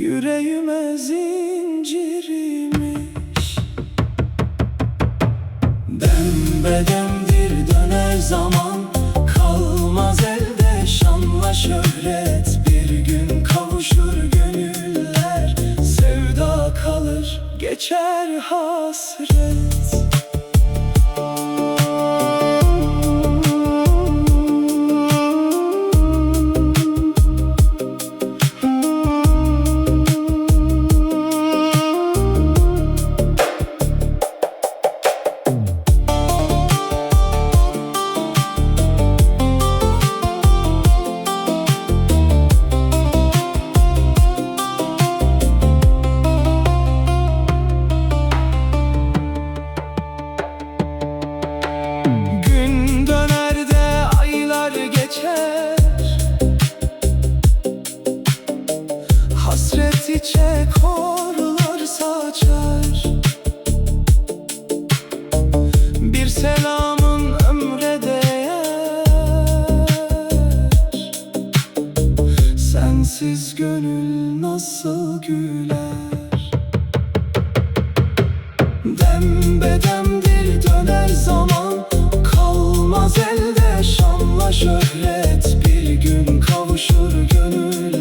yüreğime zincirmiş. Dembedemdir döner zaman, kalmaz elde şanla şöhret. Bir gün kavuşur gönüller, sevda kalır geçer hasret. Hasret içe korlar saçar, bir selamın ömre değer. Sensiz gönül nasıl güler? Dembedemdir döner zaman, kalmaz elde şanla şöhret. Bir gün kavuşur gönül,